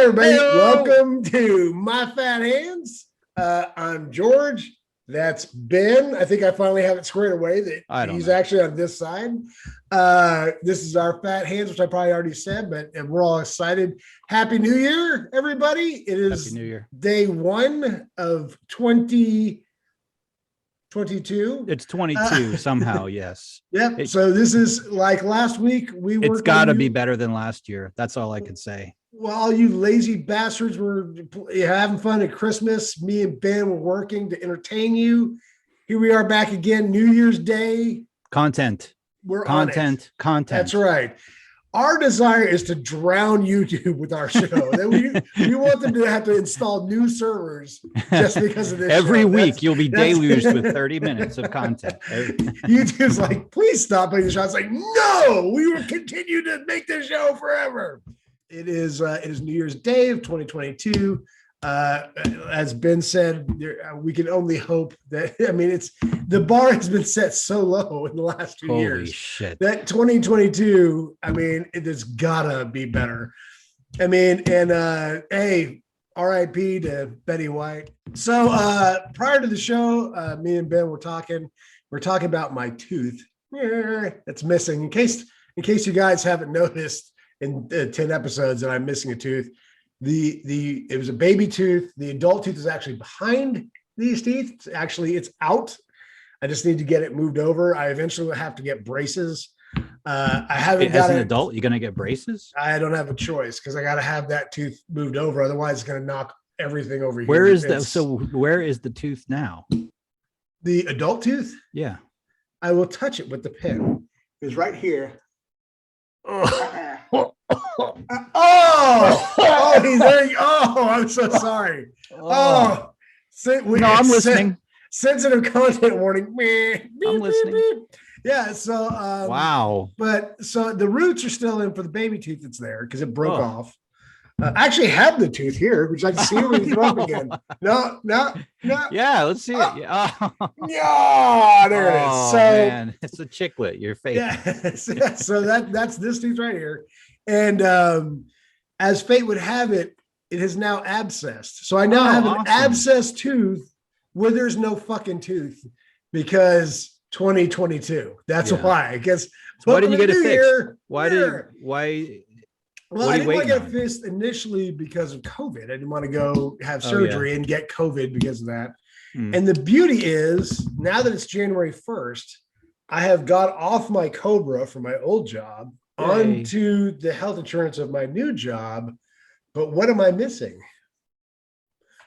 everybody. Hey-o! Welcome to My Fat Hands. I'm George. That's Ben. I think I finally have it squared away that he's actually on this side. This is our Fat Hands, which I probably already said, but we're all excited. Happy New Year, everybody. It is Happy New Year. day 1 of 2022. It's 22 somehow, yes. Yep. So this is like last week. It's got to be better than last year. That's all I could say. Well, all you lazy bastards were having fun at Christmas. Me and Ben were working to entertain you. Here we are back again, New Year's Day. Content. We're content. On it. That's right. Our desire is to drown YouTube with our show. we want them to have to install new servers just because of this. Every week you'll be deluged with 30 minutes of content. YouTube's like, please stop putting the show. It's like, no, we will continue to make this show forever. It is New Year's Day of 2022. As Ben said, we can only hope that, I mean, the bar has been set so low in the last 2 years. Holy shit. That 2022, I mean, it has gotta be better. I mean, and hey, RIP to Betty White. So prior to the show, me and Ben were talking about my tooth that's missing. In case you guys haven't noticed, in 10 episodes that I'm missing a tooth. It was a baby tooth. The adult tooth is actually behind these teeth. It's out. I just need to get it moved over. I eventually will have to get braces. I haven't got as an adult, you're gonna get braces? I don't have a choice because I gotta have that tooth moved over. Otherwise, it's gonna knock everything over here. Where is the tooth now? The adult tooth? Yeah. I will touch it with the pen. It's right here. He's very. Oh, I'm so sorry. I'm listening. Sensitive content warning. I'm listening. Yeah. So. Wow. But so the roots are still in for the baby tooth that's there because it broke off. I actually have the tooth here. Would you like to see it when you throw up again? No. Yeah, let's see it. Yeah, there it is. So man, it's a chiclet. Your face. Yeah. So that's this tooth right here, and as fate would have it, it has now abscessed. So I now have an abscessed tooth where there's no fucking tooth because 2022. That's why. I guess. So why didn't you get it fixed? Why? Well, I didn't want to get it fixed initially because of COVID. I didn't want to go have surgery and get COVID because of that. And the beauty is now that it's January 1st, I have got off my COBRA from my old job onto the health insurance of my new job. But what am I missing?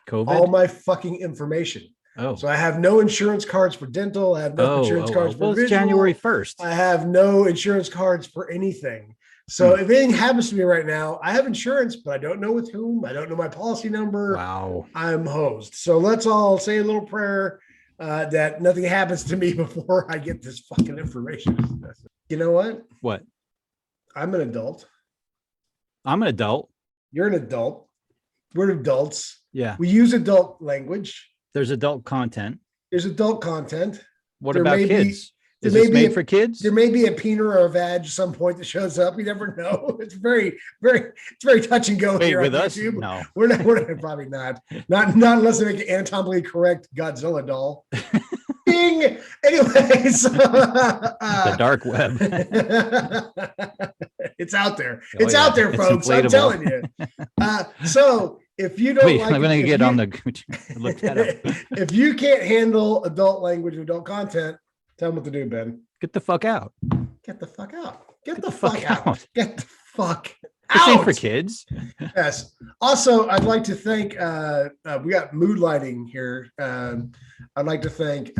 COVID? All my fucking information. Oh, so I have no insurance cards for dental. I have no insurance cards for visual. It's January 1st. I have no insurance cards for anything. So if anything happens to me right now, I have insurance, but I don't know with whom. I don't know my policy number. Wow. I'm hosed. So let's all say a little prayer that nothing happens to me before I get this fucking information. You know what? What? I'm an adult. I'm an adult. You're an adult. We're adults. Yeah. We use adult language. There's adult content. There's adult content. What about kids? Is this made for kids? There may be a peener or a vag at some point that shows up. You never know. It's very touch and go here with on us. YouTube. No, we're not probably not unless they make an anatomically correct Godzilla doll. Ding. Anyways, the dark web. It's out there. It's out there, folks. I'm telling you. So if you don't I'm gonna get on the look that up. If you can't handle adult language or adult content, tell them what to do, Ben. Get the fuck out. Get the fuck out. Get the fuck out. Get the fuck out. This ain't for kids. Yes. Also, I'd like to thank, we got mood lighting here. I'd like to thank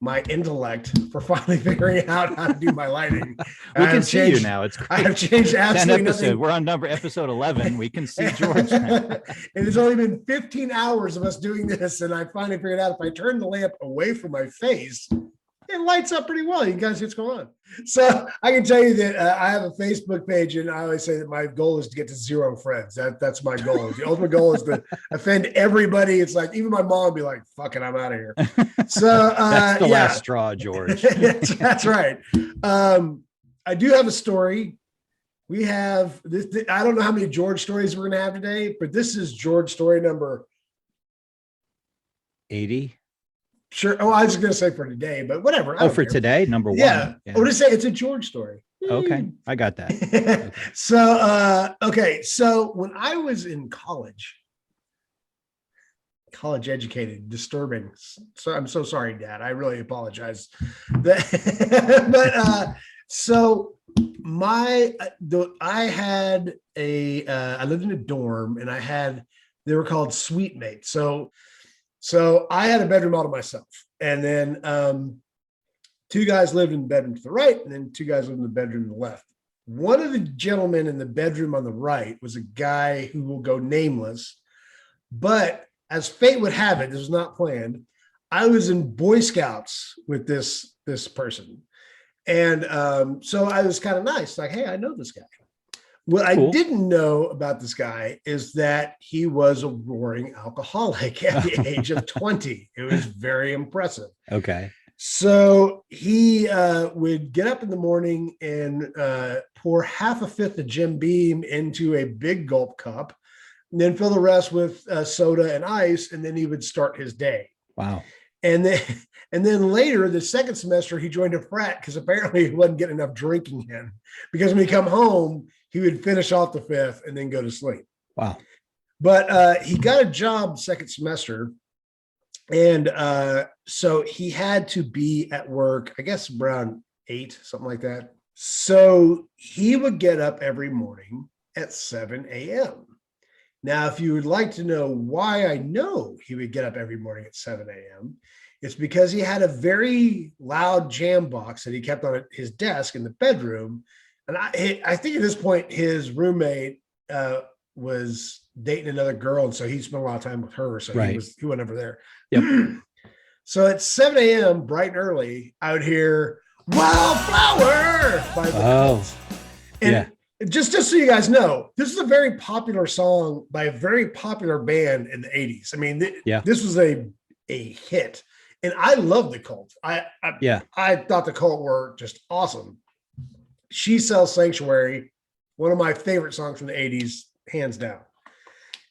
my intellect for finally figuring out how to do my lighting. We can see you now. It's great. I have changed absolutely nothing. We're on episode 11. We can see George now. And it's only been 15 hours of us doing this, and I finally figured out if I turn the lamp away from my face, it lights up pretty well. You guys see what's going on. So I can tell you that I have a Facebook page, and I always say that my goal is to get to 0 friends. That's my goal. The ultimate goal is to offend everybody. It's like even my mom would be like, "Fuck it, I'm out of here." So that's the last straw, George. That's right. I do have a story We have this. I don't know how many George stories we're going to have today, but this is George story number 80. Sure. Oh, I was going to say for today, but whatever. Oh, for today, number one. Yeah. I would say it's a George story. Okay. I got that. Okay. Okay. So when I was in college educated, disturbing. So I'm so sorry, Dad. I really apologize. So I lived in a dorm and they were called suite mates. So I had a bedroom all to myself. And then two guys lived in the bedroom to the right, and then two guys lived in the bedroom to the left. One of the gentlemen in the bedroom on the right was a guy who will go nameless. But as fate would have it, this was not planned. I was in Boy Scouts with this person. And so I was kind of nice, like, hey, I know this guy. What I didn't know about this guy is that he was a roaring alcoholic at the age of 20. It was very impressive. Okay. So he would get up in the morning and pour half a fifth of Jim Beam into a big gulp cup, and then fill the rest with soda and ice, and then he would start his day. Wow. And then later, the second semester, he joined a frat because apparently he wasn't getting enough drinking in. Because when he come home, he would finish off the fifth and then go to sleep. Wow. But he got a job second semester. And so he had to be at work, I guess around 8, something like that. So he would get up every morning at 7 a.m. Now, if you would like to know why I know he would get up every morning at 7 a.m., it's because he had a very loud jam box that he kept on his desk in the bedroom. And I think at this point, his roommate was dating another girl. And so he spent a lot of time with her. So he went over there. Yep. So at 7 a.m., bright and early, I would hear Wildflower by the Colts. And just so you guys know, this is a very popular song by a very popular band in the 80s. I mean, this was a hit. And I love the Cult. I thought the Cult were just awesome. She Sells Sanctuary, one of my favorite songs from the 80s, hands down.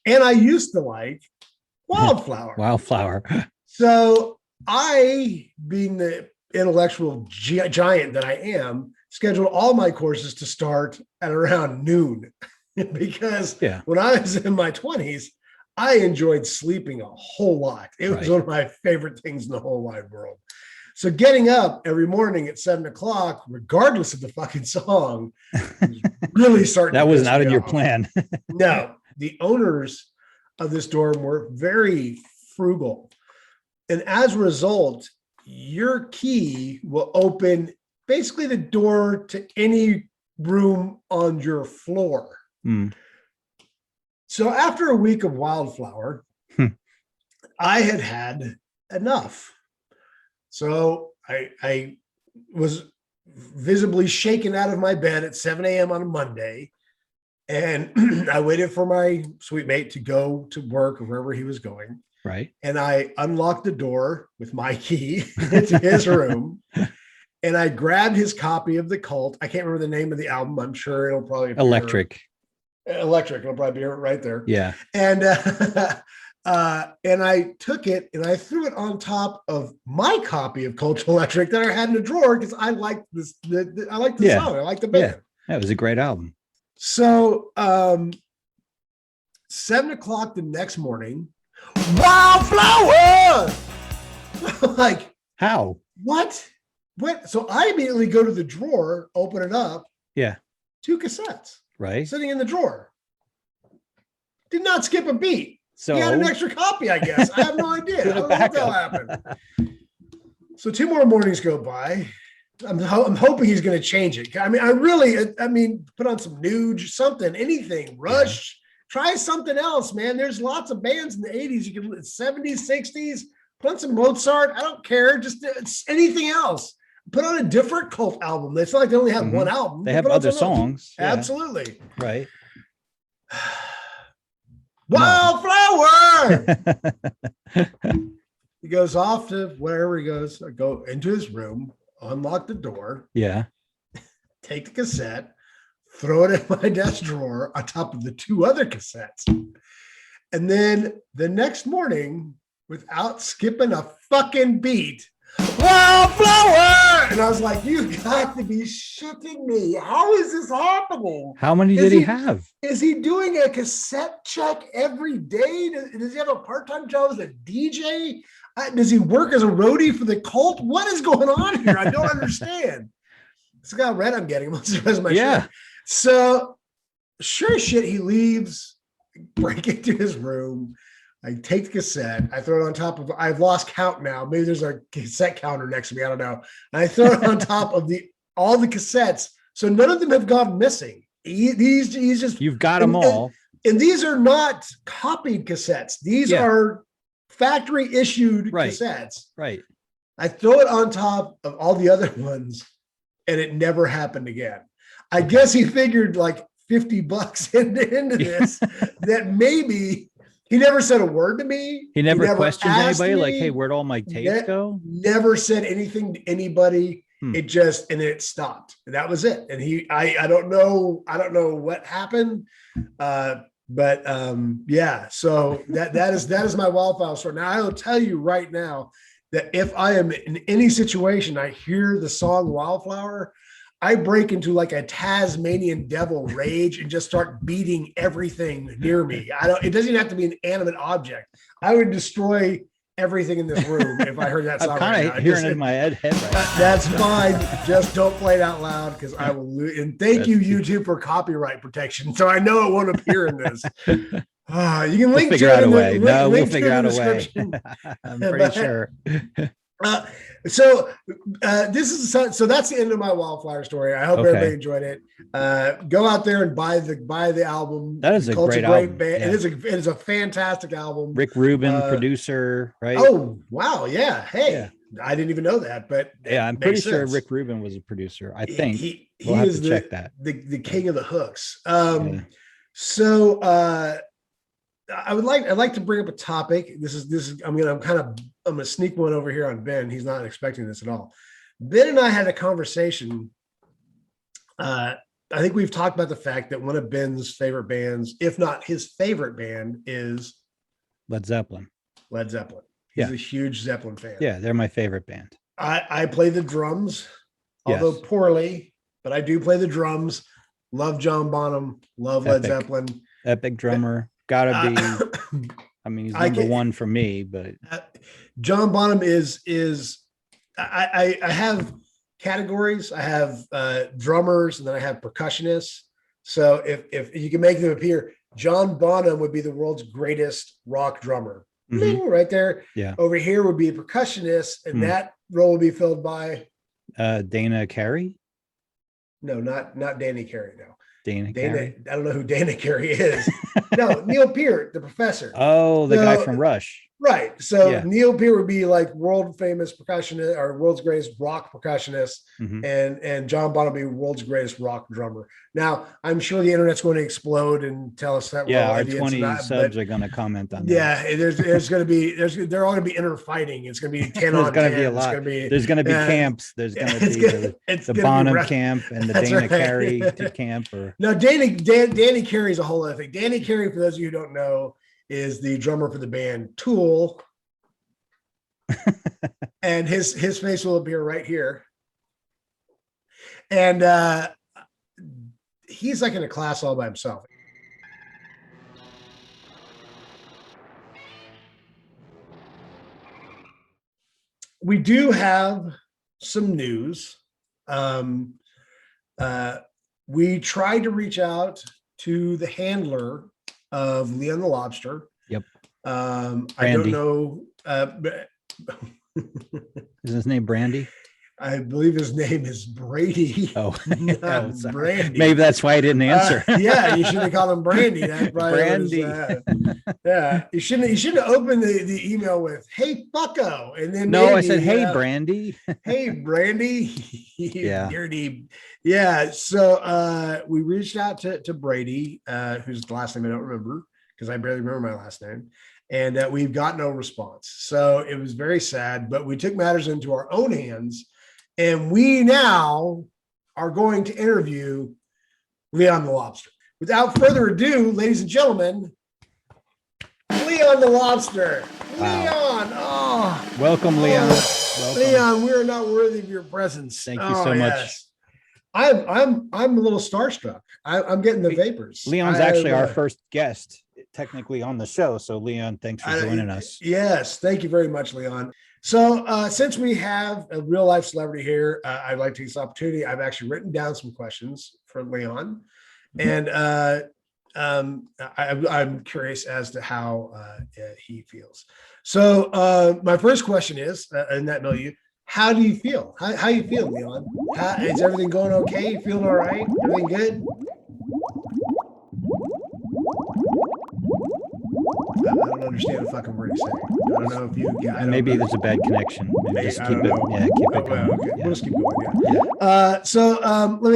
And I used to like Wildflower. Wildflower. So I, being the intellectual giant that I am, scheduled all my courses to start at around noon because when I was in my 20s, I enjoyed sleeping a whole lot. It was one of my favorite things in the whole wide world. So getting up every morning at 7 o'clock, regardless of the fucking song, was really starting. That was not in your plan. No, the owners of this dorm were very frugal. And as a result, your key will open basically the door to any room on your floor. Mm. So after a week of Wildflower, I had enough. So I was visibly shaken out of my bed at 7 a.m. on a Monday. And I waited for my suite mate to go to work or wherever he was going. Right. And I unlocked the door with my key into his room. And I grabbed his copy of The Cult. I can't remember the name of the album. I'm sure it'll probably appear. Electric. It'll probably be right there. Yeah. And I took it and I threw it on top of my copy of Cult Electric that I had in the drawer because I liked this. I liked the song. I liked the band. That was a great album. So 7 o'clock the next morning, Wildflower. Like, how? What? So I immediately go to the drawer, open it up. Yeah. 2 cassettes. Right. Sitting in the drawer. Did not skip a beat. So he had an extra copy, I guess. I have no idea. I don't know what the hell happened. So 2 more mornings go by. I'm hoping he's going to change it. I mean, put on some Nuge, something, anything, Rush. Try something else, man. There's lots of bands in the 80s. You can 70s, 60s. Put on some Mozart. I don't care. Just anything else. Put on a different Cult album. It's not like they only have one album. They have other songs. Yeah. Absolutely. Right. Wildflower. He goes off to wherever he goes. I go into his room, unlock the door. Yeah. Take the cassette, throw it in my desk drawer on top of the 2 other cassettes. And then the next morning, without skipping a fucking beat, Wildflower! And I was like, you got to be shitting me. How is this happening? How many did he have? Is he doing a cassette check every day? Does he have a part-time job as a DJ? Does he work as a roadie for the Cult? What is going on here? I don't understand. It's the guy red I'm getting. What's the rest of my shirt? So sure as shit, he leaves, break into his room. I take the cassette, I throw it on top of, I've lost count now. Maybe there's a cassette counter next to me. I don't know. And I throw it on top of all the cassettes. So none of them have gone missing. He's just, you've got them all. And these are not copied cassettes. These are factory issued cassettes. Right. I throw it on top of all the other ones and it never happened again. I guess he figured like $50 into this, that maybe he never said a word to me. He never questioned anybody like, hey, where'd all my tapes go? Never said anything to anybody. It just, and it stopped. And that was it. And I don't know what happened. But yeah, so that is my Wildflower story. Now I will tell you right now that if I am in any situation, I hear the song Wildflower, I break into like a Tasmanian devil rage and just start beating everything near me. It doesn't even have to be an animate object. I would destroy everything in this room if I heard that song. I'm kind of hearing it in my head right now. That's fine. Just don't play it out loud because I will lose. And thank you, YouTube, for copyright protection. So I know it won't appear in this. You can link figure out a way. No, we'll figure out a way. I'm pretty sure. So this is so that's the end of my Wildflower story. I hope everybody enjoyed it. Go out there and buy the album. That is a great album. Band. Yeah. It is a fantastic album. Rick Rubin, producer, right? Oh wow, yeah. Hey, I didn't even know that, but yeah, I'm pretty sure Rick Rubin was a producer. I think we'll have to check that. The king of the hooks. So I'd like to bring up a topic. This is I'm gonna sneak one over here on Ben. He's not expecting this at all. Ben and I had a conversation. I think we've talked about the fact that one of Ben's favorite bands, if not his favorite band, is Led Zeppelin. He's a huge Zeppelin fan. Yeah, they're my favorite band. I play the drums, although poorly, but I do play the drums. Love John Bonham. Love Led Zeppelin. Epic drummer. Gotta be. I mean, he's number one for me, but John Bonham is I have categories. I have drummers and then I have percussionists. So if you can make them appear, John Bonham would be the world's greatest rock drummer. Right there. Yeah. Over here would be a percussionist, and that role would be filled by Dana Carey. No, not Danny Carey. No. Dana Carey. I don't know who Dana Carey is. No, Neil Peart, the professor. Oh, the guy from Rush. Right. So Neil Peart would be like world famous percussionist or world's greatest rock percussionist, and John Bonham would be world's greatest rock drummer. Now, I'm sure the internet's going to explode and tell us that. Yeah, our 20 subs are going to comment on that. Yeah, there's going to be they're all going to be inner fighting. It's going to be 10 on 10. There's going to be a lot. There's going to be camps. There's going to be the Bonham camp and the Dana Carey camp. No, Danny Carey is a whole other thing. Danny Carey, for those of you who don't know, is the drummer for the band Tool. And his face will appear right here. And he's like in a class all by himself. We do have some news. We tried to reach out to the handler of Leon the Lobster. Yep. I don't know. Is his name Brandy? I believe his name is Brady. Oh, not Brandy. Maybe that's why I didn't answer. Yeah, you should have called him Brandy. That Brandy. Yeah, you shouldn't have opened the email with "Hey fucko," and then I said, "Hey Brandy." Hey Brandy. Yeah. Dirty. Yeah. So we reached out to Brady, whose last name I don't remember because I barely remember my last name. And we've got no response. So it was very sad, but we took matters into our own hands. And we now are going to interview Leon the Lobster. Without further ado, ladies and gentlemen, Leon the Lobster. Wow. Leon. Oh, welcome, Leon. Welcome. Leon, we are not worthy of your presence. Thank you so much. I'm a little starstruck. I'm getting the vapors. Leon's actually our first guest, technically, on the show. So, Leon, thanks for joining us. Yes, thank you very much, Leon. So, since we have a real life celebrity here, I'd like to take this opportunity. I've actually written down some questions for Leon, and I'm curious as to how he feels. So, my first question is, in that milieu, how do you feel? How you feel, Leon? Is everything going okay? You feeling all right? Everything good? I don't understand a fucking word he's saying. I don't know if you. Maybe there's a bad connection. Maybe just keep it. Yeah, keep it going. Okay, we'll just keep going. Yeah. Let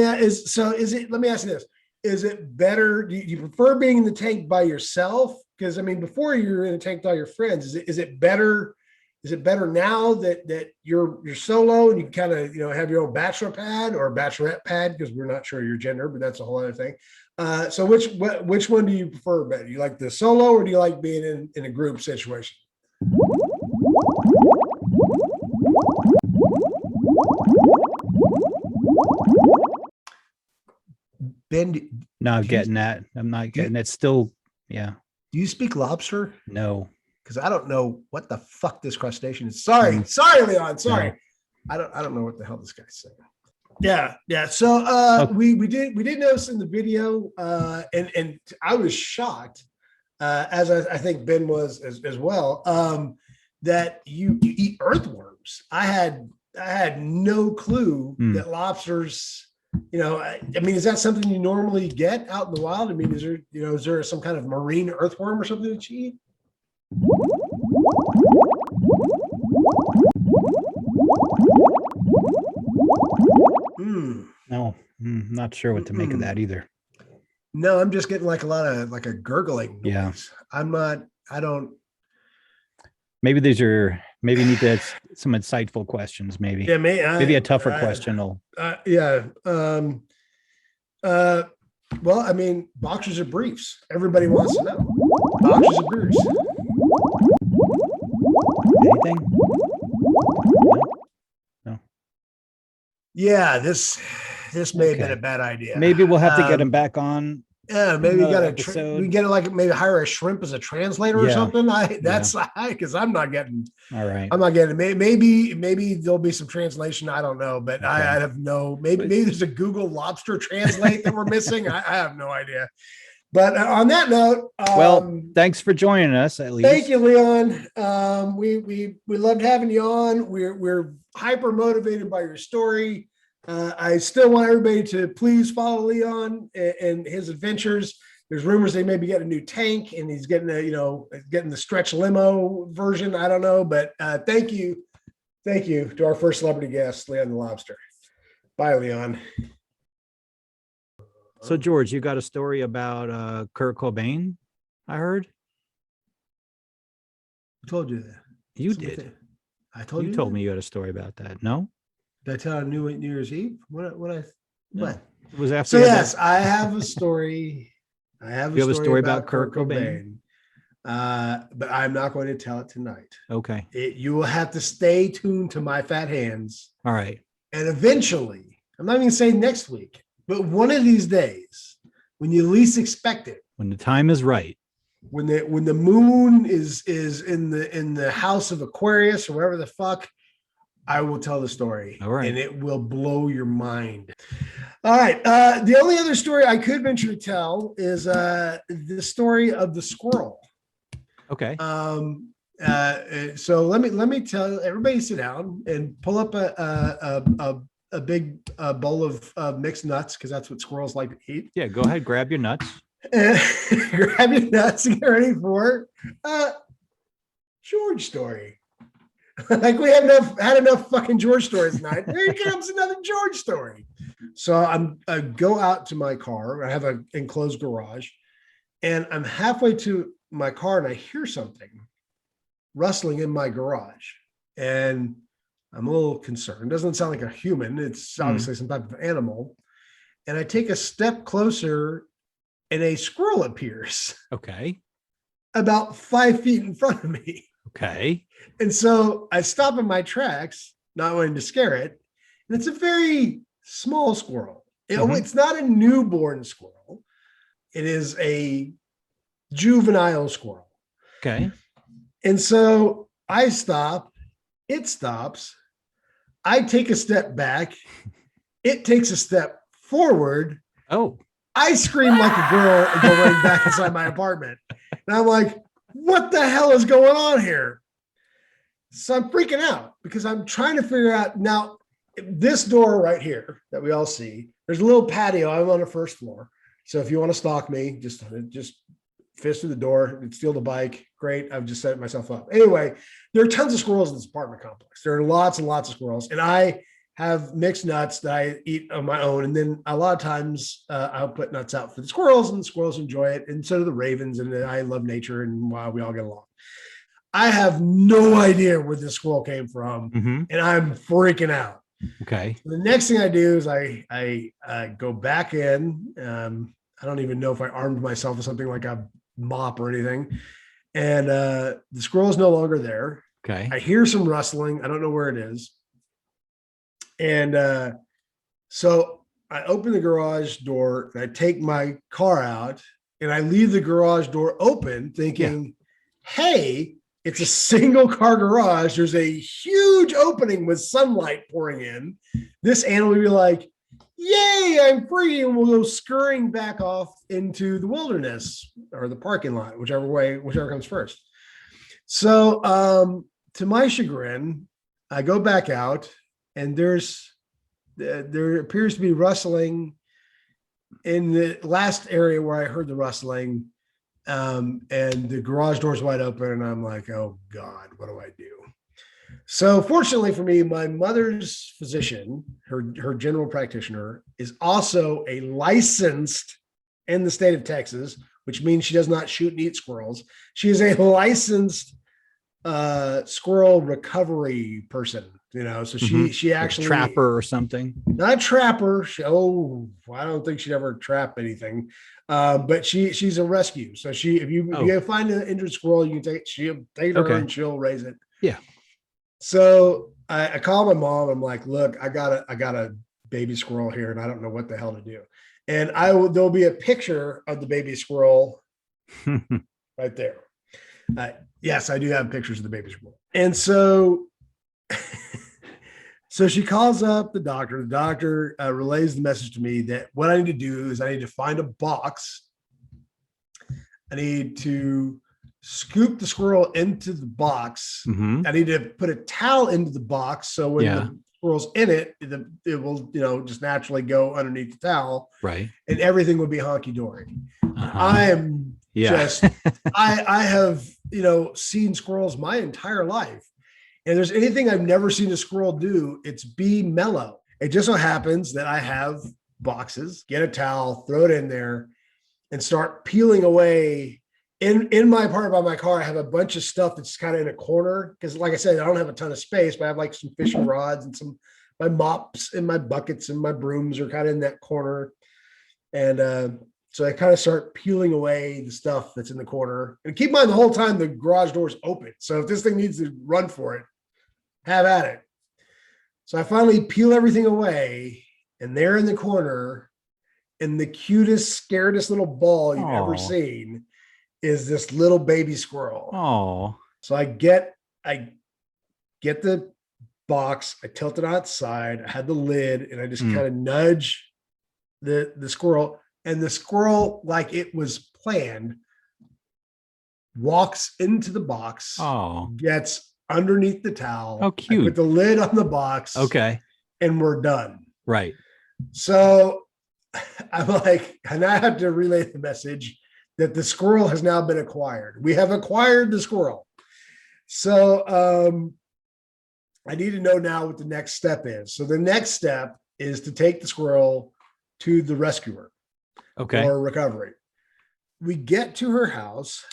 me ask you this: is it better? Do you prefer being in the tank by yourself? Because I mean, before you were in the tank with all your friends. Is it better? Is it better now that you're solo and you kind of have your own bachelor pad or bachelorette pad, because we're not sure your gender, but that's a whole other thing. So which one do you prefer better? You like the solo, or do you like being in a group situation? Ben, not getting that. I'm not getting it. Still, yeah. Do you speak lobster? No. Because I don't know what the fuck this crustacean is. Sorry, Leon. Sorry, no. I don't know what the hell this guy's saying. Yeah. So we did notice in the video, and I was shocked, as I think Ben was as well, that you eat earthworms. I had no clue that lobsters. I mean, is that something you normally get out in the wild? I mean, is there some kind of marine earthworm or something that you eat? No, not sure what to make of that either. No, I'm just getting like a gurgling noise. Yeah. I don't. Maybe maybe you need to ask some insightful questions. Maybe. Yeah, maybe a tougher question will. Yeah. Well, I mean, boxers or briefs. Everybody wants to know. Boxers or briefs. Anything? No. Yeah, this may have been a bad idea. Maybe we'll have to get him back on. Yeah, maybe we get it like maybe hire a shrimp as a translator or something. Because I'm not getting. All right. I'm not getting it. Maybe there'll be some translation. I don't know, but okay. I have no. Maybe there's a Google Lobster Translate that we're missing. I have no idea. But on that note, well, thanks for joining us. At least, thank you, Leon. We loved having you on. We're hyper motivated by your story. I still want everybody to please follow Leon and his adventures. There's rumors they may be getting a new tank, and he's getting getting the stretch limo version. I don't know, but thank you to our first celebrity guest, Leon the Lobster. Bye, Leon. So, George, you got a story about Kurt Cobain, I heard? I told you that. You did. I told you. You told me you had a story about that. No? Did I tell on New Year's Eve? What? It was after. So, yes, I have a story. You have a story about Kurt Cobain. But I'm not going to tell it tonight. Okay. You will have to stay tuned to my fat hands. All right. And eventually, I'm not even saying next week, but one of these days, when you least expect it, when the time is right, when the moon is in the house of Aquarius or wherever the fuck, I will tell the story. All right. And it will blow your mind. All right. The only other story I could venture to tell is the story of the squirrel. Okay. So let me tell everybody, sit down and pull up a big bowl of mixed nuts, because that's what squirrels like to eat. Yeah, go ahead, grab your nuts. Grab your nuts and get ready for George story. Like we have had enough fucking George stories tonight. Here comes another George story. So I go out to my car. I have an enclosed garage, and I'm halfway to my car, and I hear something rustling in my garage, and I'm a little concerned. It doesn't sound like a human. It's obviously some type of animal. and I take a step closer and a squirrel appears. Okay. About 5 feet in front of me. Okay. And so I stop in my tracks, not wanting to scare it. And it's a very small squirrel. It's not a newborn squirrel. It is a juvenile squirrel. Okay. And so I stop, it stops. I take a step back. It takes a step forward. Oh. I scream like a girl and go right back inside my apartment. And I'm like, what the hell is going on here? So I'm freaking out because I'm trying to figure out now this door right here that we all see, there's a little patio. I'm on the first floor. So if you want to stalk me, just fist through the door and steal the bike. Great. I've just set myself up. Anyway, there are tons of squirrels in this apartment complex. There are lots and lots of squirrels. And I have mixed nuts that I eat on my own. And then a lot of times I'll put nuts out for the squirrels and the squirrels enjoy it. And so do the ravens. And I love nature and we all get along. I have no idea where this squirrel came from. And I'm freaking out. Okay. The next thing I do is I go back in. I don't even know if I armed myself with something like a mop or anything. And the squirrel is no longer there. Okay. I hear some rustling. I don't know where it is. And so I open the garage door and I take my car out and I leave the garage door open thinking, hey, it's a single car garage. There's a huge opening with sunlight pouring in. This animal will be like, yay, I'm free. And we'll go scurrying back off into the wilderness or the parking lot, whichever comes first. So to my chagrin, I go back out and there appears to be rustling in the last area where I heard the rustling. And the garage door's wide open and I'm like, oh God, what do I do? So fortunately for me, my mother's physician, her general practitioner, is also a licensed in the state of Texas, which means she does not shoot and eat squirrels. She is a licensed squirrel recovery person, so she actually a trapper or something. Not a trapper. I don't think she'd ever trap anything. But she's a rescue. So if you find an injured squirrel, she'll take her and she'll raise it. Yeah. So I call my mom. I'm like, look, I got a baby squirrel here and I don't know what the hell to do. And there'll be a picture of the baby squirrel right there. Yes, I do have pictures of the baby squirrel. And so she calls up the doctor. The doctor relays the message to me that what I need to do is I need to find a box. I need to scoop the squirrel into the box. I need to put a towel into the box. So when the squirrel's in it, it will, just naturally go underneath the towel. Right. And everything would be honky-dory. I am I have, seen squirrels my entire life. And there's anything I've never seen a squirrel do, it's be mellow. It just so happens that I have boxes, get a towel, throw it in there, and start peeling away. In my apartment by my car, I have a bunch of stuff that's kind of in a corner because, like I said, I don't have a ton of space, but I have like some fishing rods and my mops and my buckets and my brooms are kind of in that corner. And so I kind of start peeling away the stuff that's in the corner. And keep in mind, the whole time the garage door's open. So if this thing needs to run for it, have at it. So I finally peel everything away, and there in the corner, in the cutest, scaredest little ball you've ever seen, is this little baby squirrel. Oh. So I get the box, I tilt it outside, I had the lid, and I just kind of nudge the squirrel. And the squirrel, like it was planned, walks into the box, gets underneath the towel. Oh, cute. I put the lid on the box. Okay. And we're done. Right. So I'm like, and I have to relay the message that the squirrel has now been acquired. We have acquired the squirrel. So I need to know now what the next step is. So the next step is to take the squirrel to the rescuer. Okay. Or recovery. We get to her house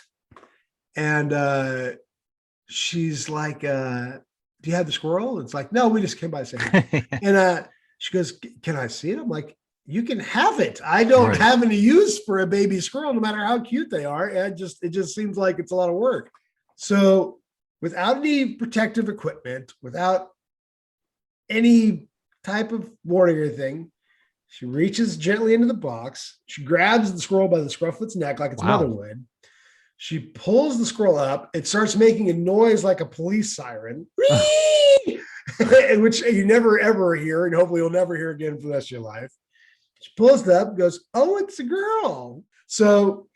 and she's like, do you have the squirrel? It's like, no, we just came by to say hi. And she goes, can I see it? I'm like, you can have it. I don't have any use for a baby squirrel, no matter how cute they are. It just seems like it's a lot of work. So without any protective equipment, without any type of warning or anything, she reaches gently into the box. She grabs the squirrel by the scruff of its neck like its mother would. She pulls the squirrel up. It starts making a noise like a police siren, which you never, ever hear, and hopefully you'll never hear again for the rest of your life. She pulls it up, goes, oh, it's a girl. So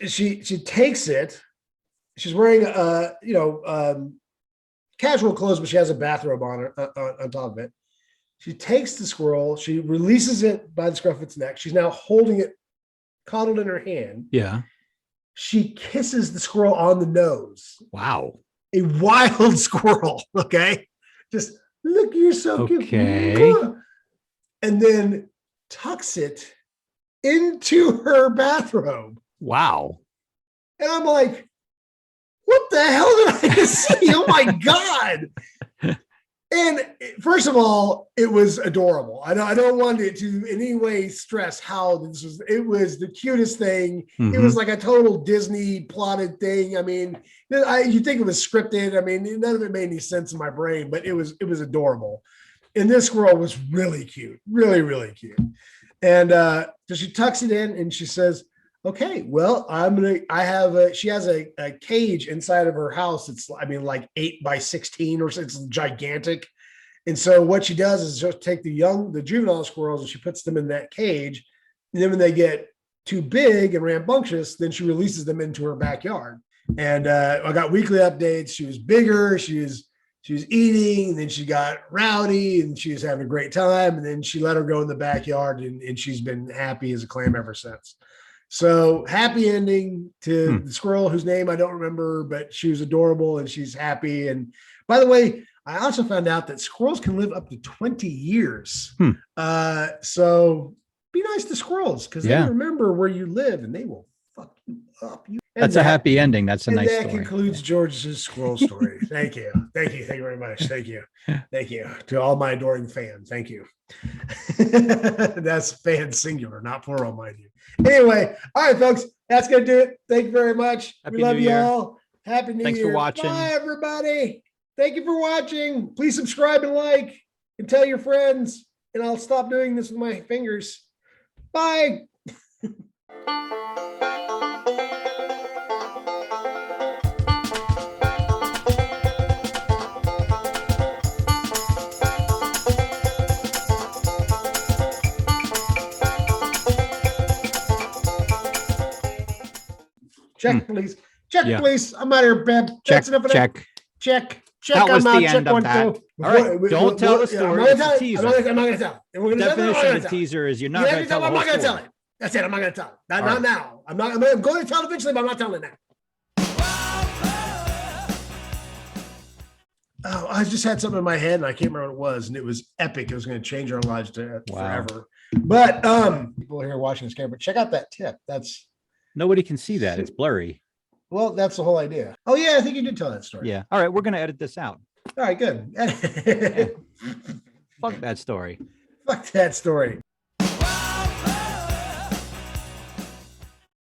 she takes it. She's wearing casual clothes, but she has a bathrobe on top of it. She takes the squirrel. She releases it by the scruff of its neck. She's now holding it coddled in her hand. Yeah. She kisses the squirrel on the nose. Wow. A wild squirrel. Okay. Just look, you're so cute. Okay. And then tucks it into her bathrobe. Wow. And I'm like, what the hell did I just see? Oh my God. And first of all, it was adorable. I don't want it to in any way stress how this was. It was the cutest thing. Mm-hmm. It was like a total Disney plotted thing. I mean, you think it was scripted. I mean, none of it made any sense in my brain, but it was adorable. And this squirrel was really cute, really, really cute. And so she tucks it in and she says, okay, well, she has a cage inside of her house. It's, like 8 by 16 or so. It's gigantic. And so what she does is just take the juvenile squirrels and she puts them in that cage. And then when they get too big and rambunctious, then she releases them into her backyard. And I got weekly updates. She was bigger. She was eating, and then she got rowdy and she was having a great time. And then she let her go in the backyard and she's been happy as a clam ever since. So happy ending to the squirrel, whose name I don't remember, but she was adorable and she's happy. And by the way, I also found out that squirrels can live up to 20 years. So be nice to squirrels because they remember where you live and they will fuck you up. That's a happy ending. That's a nice story. That concludes George's squirrel story. Thank you. Thank you. Thank you very much. Thank you. Thank you to all my adoring fans. Thank you. That's fan singular, not plural, mind you. Anyway, all right, folks, that's going to do it. Thank you very much. We love you all. Happy New Year. Thanks for watching. Bye, everybody. Thank you for watching. Please subscribe and like and tell your friends. And I'll stop doing this with my fingers. Bye. Check, please. Check, please. I'm out of here, Beb. Check. Check. That was the end of that. All right. Don't tell the story. It's a teaser. I'm not going to tell it. Definition of the teaser is you're not going to tell the whole story. I'm not going to tell it. That's it. I'm not going to tell it. Not now. I'm going to tell it eventually, but I'm not telling it now. Oh, I just had something in my head and I can't remember what it was, and it was epic. It was going to change our lives forever. But people here watching this camera, check out that tip. Nobody can see that. It's blurry. Well, that's the whole idea. Oh, yeah. I think you did tell that story. Yeah. All right. We're going to edit this out. All right. Good. Fuck that story. Fuck that story.